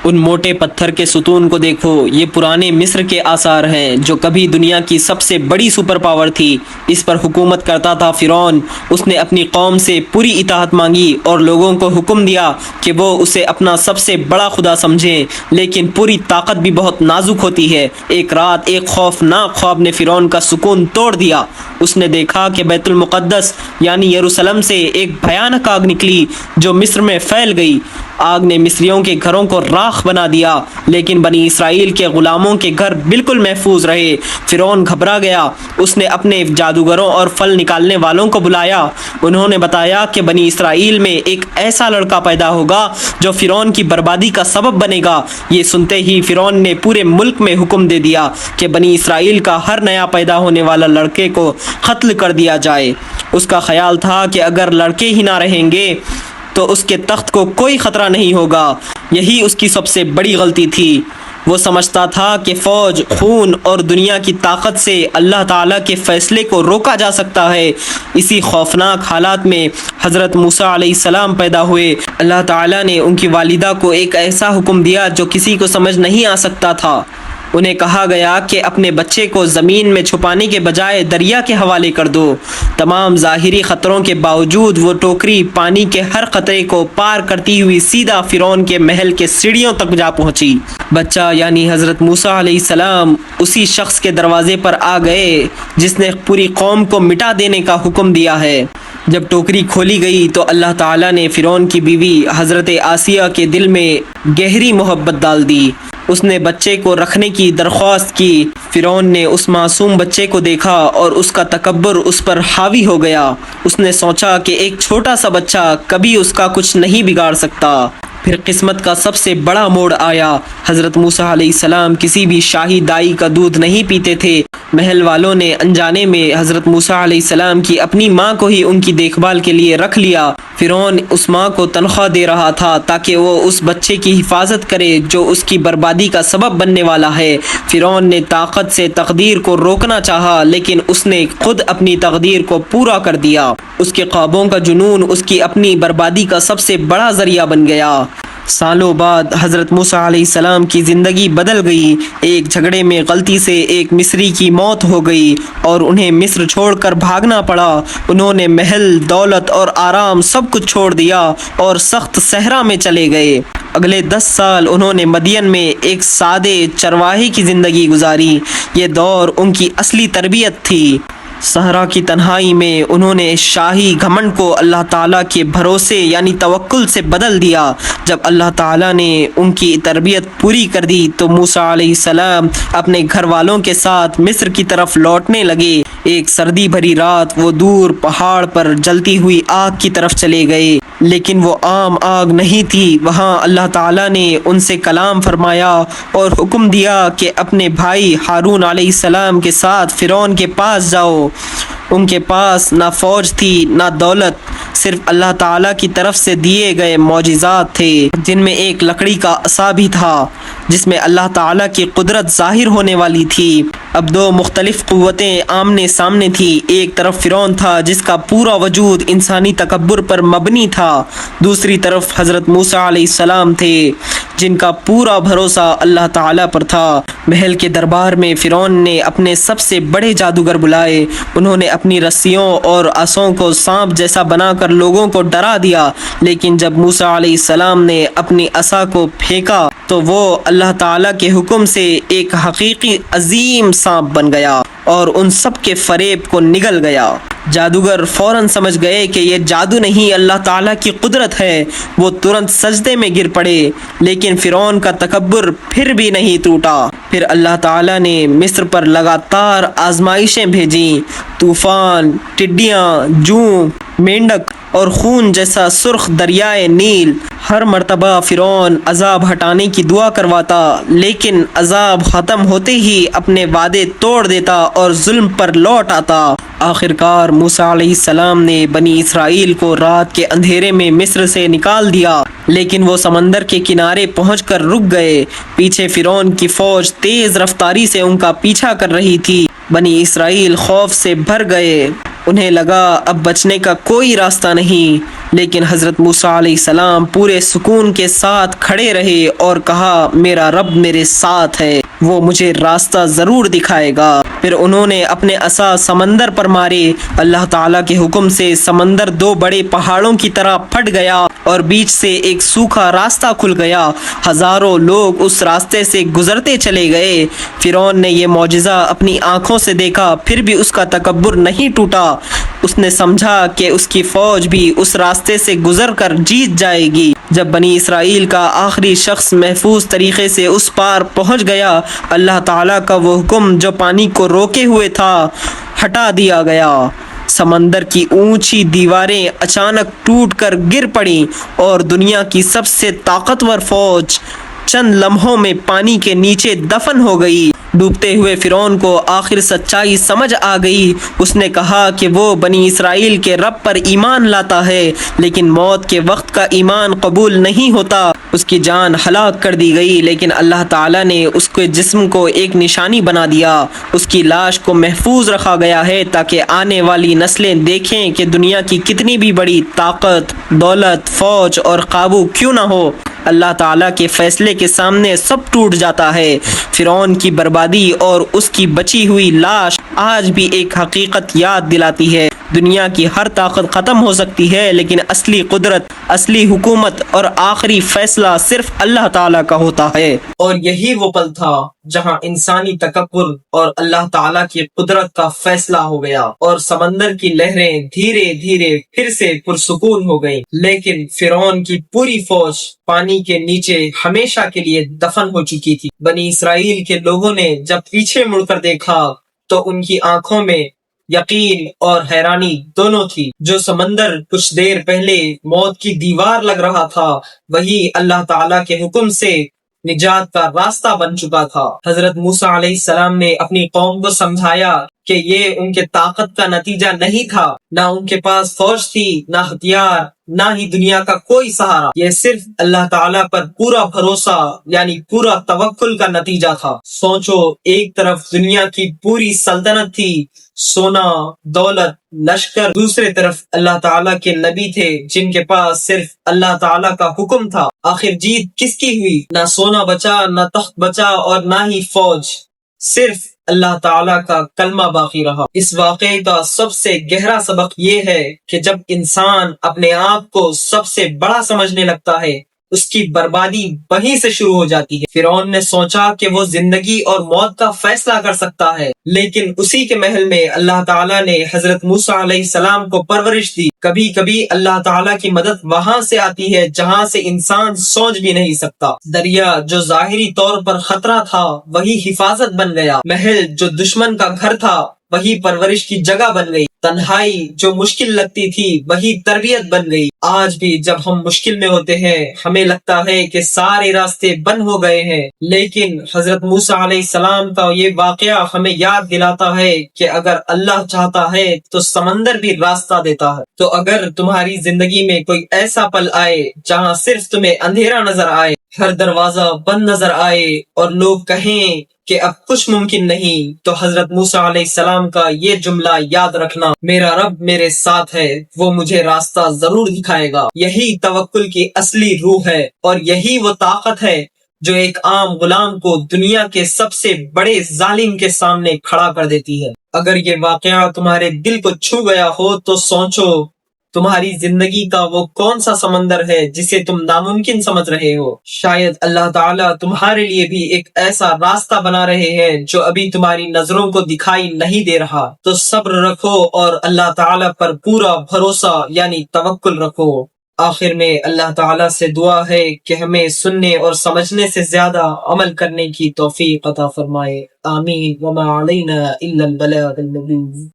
ان موٹے پتھر کے ستون کو دیکھو، یہ پرانے مصر کے آثار ہیں جو کبھی دنیا کی سب سے بڑی سپر پاور تھی۔ اس پر حکومت کرتا تھا فرعون۔ اس نے اپنی قوم سے پوری اطاعت مانگی اور لوگوں کو حکم دیا کہ وہ اسے اپنا سب سے بڑا خدا سمجھیں، لیکن پوری طاقت بھی بہت نازک ہوتی ہے۔ ایک رات ایک خوفناک خواب نے فرعون کا سکون توڑ دیا۔ اس نے دیکھا کہ بیت المقدس یعنی یروشلم سے ایک بھیانک آگ نکلی جو مصر میں پھیل گئی۔ آگ نے مصریوں کے گھروں کو راکھ بنا دیا، لیکن بنی اسرائیل کے غلاموں کے گھر بالکل محفوظ رہے۔ فرعون گھبرا گیا۔ اس نے اپنے جادوگروں اور پھل نکالنے والوں کو بلایا۔ انہوں نے بتایا کہ بنی اسرائیل میں ایک ایسا لڑکا پیدا ہوگا جو فرعون کی بربادی کا سبب بنے گا۔ یہ سنتے ہی فرعون نے پورے ملک میں حکم دے دیا کہ بنی اسرائیل کا ہر نیا پیدا ہونے والا لڑکے کو قتل کر دیا جائے۔ اس کا خیال تھا کہ اگر لڑکے ہی نہ رہیں گے تو اس کے تخت کو کوئی خطرہ نہیں ہوگا۔ یہی اس کی سب سے بڑی غلطی تھی۔ وہ سمجھتا تھا کہ فوج، خون اور دنیا کی طاقت سے اللہ تعالیٰ کے فیصلے کو روکا جا سکتا ہے۔ اسی خوفناک حالات میں حضرت موسیٰ علیہ السلام پیدا ہوئے۔ اللہ تعالیٰ نے ان کی والدہ کو ایک ایسا حکم دیا جو کسی کو سمجھ نہیں آ سکتا تھا۔ انہیں کہا گیا کہ اپنے بچے کو زمین میں چھپانے کے بجائے دریا کے حوالے کر دو۔ تمام ظاہری خطروں کے باوجود وہ ٹوکری پانی کے ہر خطرے کو پار کرتی ہوئی سیدھا فرعون کے محل کے سیڑھیوں تک جا پہنچی۔ بچہ یعنی حضرت موسیٰ علیہ السلام اسی شخص کے دروازے پر آ گئے جس نے پوری قوم کو مٹا دینے کا حکم دیا ہے۔ جب ٹوکری کھولی گئی تو اللہ تعالیٰ نے فرعون کی بیوی حضرت آسیہ کے دل میں گہری محبت ڈال دی۔ اس نے بچے کو رکھنے کی درخواست کی۔ فرعون نے اس معصوم بچے کو دیکھا اور اس کا تکبر اس پر حاوی ہو گیا۔ اس نے سوچا کہ ایک چھوٹا سا بچہ کبھی اس کا کچھ نہیں بگاڑ سکتا۔ پھر قسمت کا سب سے بڑا موڑ آیا۔ حضرت موسیٰ علیہ السلام کسی بھی شاہی دائی کا دودھ نہیں پیتے تھے۔ محل والوں نے انجانے میں حضرت موسیٰ علیہ السلام کی اپنی ماں کو ہی ان کی دیکھ بھال کے لیے رکھ لیا۔ فرعون اس ماں کو تنخواہ دے رہا تھا تاکہ وہ اس بچے کی حفاظت کرے جو اس کی بربادی کا سبب بننے والا ہے۔ فرعون نے طاقت سے تقدیر کو روکنا چاہا، لیکن اس نے خود اپنی تقدیر کو پورا کر دیا۔ اس کے خوابوں کا جنون اس کی اپنی بربادی کا سب سے بڑا ذریعہ بن گیا۔ سالوں بعد حضرت موسیٰ علیہ السلام کی زندگی بدل گئی۔ ایک جھگڑے میں غلطی سے ایک مصری کی موت ہو گئی اور انہیں مصر چھوڑ کر بھاگنا پڑا۔ انہوں نے محل، دولت اور آرام سب کچھ چھوڑ دیا اور سخت صحرا میں چلے گئے۔ اگلے 10 سال انہوں نے مدین میں ایک سادے چرواہے کی زندگی گزاری۔ یہ دور ان کی اصلی تربیت تھی۔ صحرا کی تنہائی میں انہوں نے شاہی گھمنڈ کو اللہ تعالیٰ کے بھروسے یعنی توکل سے بدل دیا۔ جب اللہ تعالیٰ نے ان کی تربیت پوری کر دی تو موسیٰ علیہ السلام اپنے گھر والوں کے ساتھ مصر کی طرف لوٹنے لگے۔ ایک سردی بھری رات وہ دور پہاڑ پر جلتی ہوئی آگ کی طرف چلے گئے، لیکن وہ عام آگ نہیں تھی۔ وہاں اللہ تعالیٰ نے ان سے کلام فرمایا اور حکم دیا کہ اپنے بھائی ہارون علیہ السلام کے ساتھ فرعون کے پاس جاؤ۔ ان کے پاس نہ فوج تھی نہ دولت، صرف اللہ تعالیٰ کی طرف سے دیے گئے معجزات تھے، جن میں ایک لکڑی کا عصا بھی تھا جس میں اللہ تعالیٰ کی قدرت ظاہر ہونے والی تھی۔ اب 2 مختلف قوتیں آمنے سامنے تھی۔ ایک طرف فرعون تھا جس کا پورا وجود انسانی تکبر پر مبنی تھا، دوسری طرف حضرت موسیٰ علیہ السلام تھے جن کا پورا بھروسہ اللہ تعالیٰ پر تھا۔ محل کے دربار میں فرعون نے اپنے سب سے بڑے جادوگر بلائے۔ انہوں نے اپنی رسیوں اور عصوں کو سانپ جیسا بنا کر لوگوں کو ڈرا دیا، لیکن جب موسیٰ علیہ السلام نے اپنی عصا کو پھینکا تو وہ اللہ تعالیٰ کے حکم سے ایک حقیقی عظیم سانپ بن گیا اور ان سب کے فریب کو نگل گیا۔ جادوگر فوراً سمجھ گئے کہ یہ جادو نہیں، اللہ تعالیٰ کی قدرت ہے۔ وہ ترنت سجدے میں گر پڑے، لیکن فرعون کا تکبر پھر بھی نہیں ٹوٹا۔ پھر اللہ تعالیٰ نے مصر پر لگاتار آزمائشیں بھیجیں۔ طوفان، ٹڈیاں، جوں، مینڈک اور خون جیسا سرخ دریائے نیل۔ ہر مرتبہ فرعون عذاب ہٹانے کی دعا کرواتا، لیکن عذاب ختم ہوتے ہی اپنے وعدے توڑ دیتا اور ظلم پر لوٹ آتا۔ آخرکار موسیٰ علیہ السلام نے بنی اسرائیل کو رات کے اندھیرے میں مصر سے نکال دیا، لیکن وہ سمندر کے کنارے پہنچ کر رک گئے۔ پیچھے فرعون کی فوج تیز رفتاری سے ان کا پیچھا کر رہی تھی۔ بنی اسرائیل خوف سے بھر گئے انہیں لگا اب بچنے کا کوئی راستہ نہیں، لیکن حضرت موسیٰ علیہ السلام پورے سکون کے ساتھ کھڑے رہے اور کہا میرا رب میرے ساتھ ہے، وہ مجھے راستہ ضرور دکھائے گا۔ پھر انہوں نے اپنے عصا سمندر پر مارے، اللہ تعالیٰ کے حکم سے سمندر دو بڑے پہاڑوں کی طرح پھٹ گیا اور بیچ سے ایک سوکھا راستہ کھل گیا، ہزاروں لوگ اس راستے سے گزرتے چلے گئے۔ فرعون نے یہ معجزہ اپنی آنکھوں سے دیکھا، پھر بھی اس کا تکبر نہیں ٹوٹا۔ اس نے سمجھا کہ اس کی فوج بھی اس راستے سے گزر کر جیت جائے گی۔ جب بنی اسرائیل کا آخری شخص محفوظ طریقے سے اس پار پہنچ گیا، اللہ تعالیٰ کا وہ حکم جو پانی کو روکے ہوئے تھا ہٹا دیا گیا۔ سمندر کی اونچی دیواریں اچانک ٹوٹ کر گر پڑیں اور دنیا کی سب سے طاقتور فوج چند لمحوں میں پانی کے نیچے دفن ہو گئی۔ ڈوبتے ہوئے فرعون کو آخر سچائی سمجھ آ گئی۔ اس نے کہا کہ وہ بنی اسرائیل کے رب پر ایمان لاتا ہے، لیکن موت کے وقت کا ایمان قبول نہیں ہوتا۔ اس کی جان ہلاک کر دی گئی، لیکن اللہ تعالیٰ نے اس کے جسم کو ایک نشانی بنا دیا۔ اس کی لاش کو محفوظ رکھا گیا ہے تاکہ آنے والی نسلیں دیکھیں کہ دنیا کی کتنی بھی بڑی طاقت، دولت، فوج اور قابو کیوں نہ ہو، اللہ تعالیٰ کے فیصلے کے سامنے سب ٹوٹ جاتا ہے۔ فرعون کی بربادی اور اس کی بچی ہوئی لاش آج بھی ایک حقیقت یاد دلاتی ہے۔ دنیا کی ہر طاقت ختم ہو سکتی ہے، لیکن اصلی قدرت، اصلی حکومت اور آخری فیصلہ صرف اللہ تعالیٰ کا ہوتا ہے۔ اور یہی وہ پل تھا جہاں انسانی تکبر اور اللہ تعالیٰ کی قدرت کا فیصلہ ہو گیا، اور سمندر کی لہریں دھیرے دھیرے پھر سے پرسکون ہو گئیں، لیکن فرعون کی پوری فوج پانی کے نیچے ہمیشہ کے لیے دفن ہو چکی تھی۔ بنی اسرائیل کے لوگوں نے جب پیچھے مڑ کر دیکھا تو ان کی آنکھوں میں یقین اور حیرانی دونوں تھی۔ جو سمندر کچھ دیر پہلے موت کی دیوار لگ رہا تھا، وہی اللہ تعالیٰ کے حکم سے نجات کا راستہ بن چکا تھا۔ حضرت موسیٰ علیہ السلام نے اپنی قوم کو سمجھایا کہ یہ ان کے طاقت کا نتیجہ نہیں تھا، نہ ان کے پاس فوج تھی، نہ ہتھیار، نہ ہی دنیا کا کوئی سہارا، یہ صرف اللہ تعالیٰ پر پورا بھروسہ یعنی پورا توکل کا نتیجہ تھا۔ سوچو، ایک طرف دنیا کی پوری سلطنت تھی، سونا، دولت، لشکر، دوسرے طرف اللہ تعالیٰ کے نبی تھے جن کے پاس صرف اللہ تعالیٰ کا حکم تھا۔ آخر جیت کس کی ہوئی؟ نہ سونا بچا، نہ تخت بچا اور نہ ہی فوج، صرف اللہ تعالیٰ کا کلمہ باقی رہا۔ اس واقعے کا سب سے گہرا سبق یہ ہے کہ جب انسان اپنے آپ کو سب سے بڑا سمجھنے لگتا ہے، اس کی بربادی وہیں سے شروع ہو جاتی ہے۔ فرعون نے سوچا کہ وہ زندگی اور موت کا فیصلہ کر سکتا ہے، لیکن اسی کے محل میں اللہ تعالیٰ نے حضرت موسیٰ علیہ السلام کو پرورش دی۔ کبھی کبھی اللہ تعالیٰ کی مدد وہاں سے آتی ہے جہاں سے انسان سوچ بھی نہیں سکتا۔ دریا جو ظاہری طور پر خطرہ تھا، وہی حفاظت بن گیا۔ محل جو دشمن کا گھر تھا، وہی پرورش کی جگہ بن گئی۔ تنہائی جو مشکل لگتی تھی، وہی تربیت بن گئی۔ آج بھی جب ہم مشکل میں ہوتے ہیں، ہمیں لگتا ہے کہ سارے راستے بند ہو گئے ہیں، لیکن حضرت موسیٰ علیہ السلام کا یہ واقعہ ہمیں یاد دلاتا ہے کہ اگر اللہ چاہتا ہے تو سمندر بھی راستہ دیتا ہے۔ تو اگر تمہاری زندگی میں کوئی ایسا پل آئے جہاں صرف تمہیں اندھیرا نظر آئے، ہر دروازہ بند نظر آئے اور لوگ کہیں کہ اب کچھ ممکن نہیں، تو حضرت موسیٰ علیہ السلام کا یہ جملہ یاد رکھنا، میرا رب میرے ساتھ ہے، وہ مجھے راستہ ضرور دکھائے گا۔ یہی توکل کی اصلی روح ہے، اور یہی وہ طاقت ہے جو ایک عام غلام کو دنیا کے سب سے بڑے ظالم کے سامنے کھڑا کر دیتی ہے۔ اگر یہ واقعہ تمہارے دل کو چھو گیا ہو تو سوچو، تمہاری زندگی کا وہ کون سا سمندر ہے جسے تم ناممکن سمجھ رہے ہو؟ شاید اللہ تعالیٰ تمہارے لیے بھی ایک ایسا راستہ بنا رہے ہیں جو ابھی تمہاری نظروں کو دکھائی نہیں دے رہا۔ تو صبر رکھو اور اللہ تعالیٰ پر پورا بھروسہ یعنی توکل رکھو۔ آخر میں اللہ تعالیٰ سے دعا ہے کہ ہمیں سننے اور سمجھنے سے زیادہ عمل کرنے کی توفیق عطا فرمائے۔ آمین۔ وما علینا الا البلاغ المبین۔